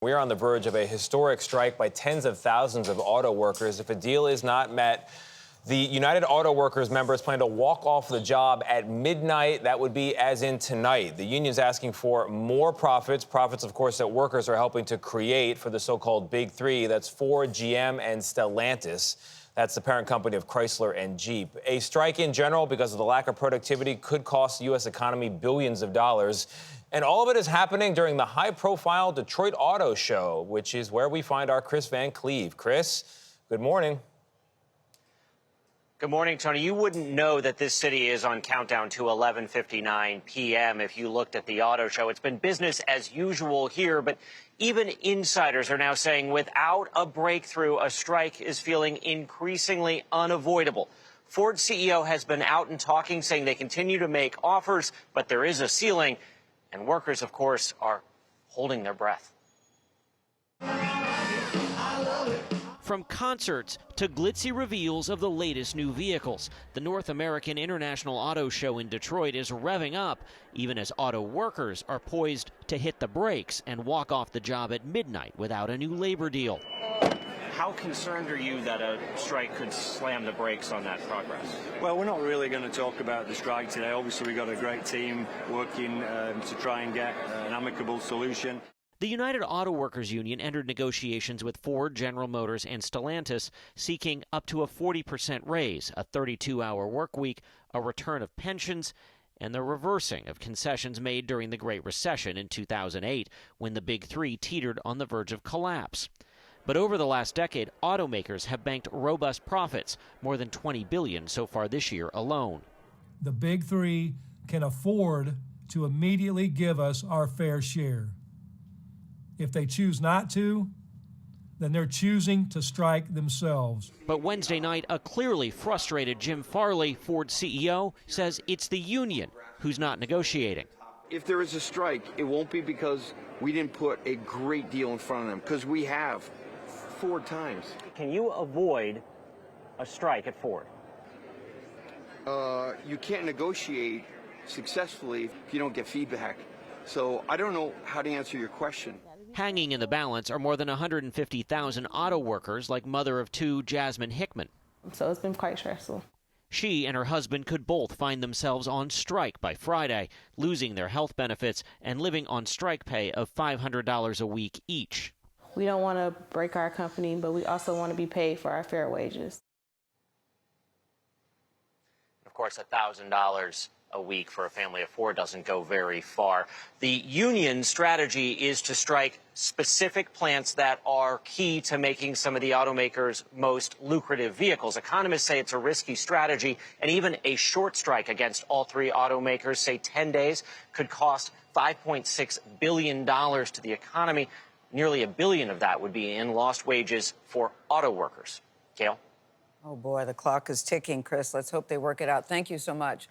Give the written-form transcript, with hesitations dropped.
We are on the verge of a historic strike by tens of thousands of auto workers. If a deal is not met, the United Auto Workers members plan to walk off the job at midnight. That would be as in tonight. The union's asking for more profits, of course, that workers are helping to create for the so-called Big Three. That's Ford, GM, and Stellantis. That's the parent company of Chrysler and Jeep. A strike in general, because of the lack of productivity, could cost the U.S. economy billions of dollars. And all of it is happening during the high-profile Detroit Auto Show, which is where we find our Kris Van Cleave. Kris, good morning. Good morning, Tony. You wouldn't know that this city is on countdown to 11:59 p.m. if you looked at the auto show. It's been business as usual here, but even insiders are now saying without a breakthrough, a strike is feeling increasingly unavoidable. Ford's CEO has been out and talking, saying they continue to make offers, but there is a ceiling, and workers, of course, are holding their breath. From concerts to glitzy reveals of the latest new vehicles, the North American International Auto Show in Detroit is revving up, even as auto workers are poised to hit the brakes and walk off the job at midnight without a new labor deal. How concerned are you that a strike could slam the brakes on that progress? Well, we're not really going to talk about the strike today. Obviously, we've got a great team working to try and get an amicable solution. The United Auto Workers Union entered negotiations with Ford, General Motors, and Stellantis, seeking up to a 40% raise, a 32-hour work week, a return of pensions, and the reversing of concessions made during the Great Recession in 2008, when the Big Three teetered on the verge of collapse. But over the last decade, automakers have banked robust profits, more than $20 billion so far this year alone. The Big Three can afford to immediately give us our fair share. If they choose not to, then they're choosing to strike themselves. But Wednesday night, a clearly frustrated Jim Farley, Ford CEO, says it's the union who's not negotiating. If there is a strike, it won't be because we didn't put a great deal in front of them, because we have 4 times. Can you avoid a strike at Ford? You can't negotiate successfully if you don't get feedback. So I don't know how to answer your question. Hanging in the balance are more than 150,000 auto workers like mother of 2 Jasmine Hickman. So it's been quite stressful. She and her husband could both find themselves on strike by Friday, losing their health benefits and living on strike pay of $500 a week each. We don't want to break our company, but we also want to be paid for our fair wages. Of course, $1,000 a week for a family of 4 doesn't go very far. The union strategy is to strike specific plants that are key to making some of the automakers' most lucrative vehicles. Economists say it's a risky strategy, and even a short strike against all 3 automakers, say 10 days, could cost $5.6 billion to the economy. Nearly $1 billion of that would be in lost wages for auto workers. Gayle? Oh, boy, the clock is ticking, Kris. Let's hope they work it out. Thank you so much.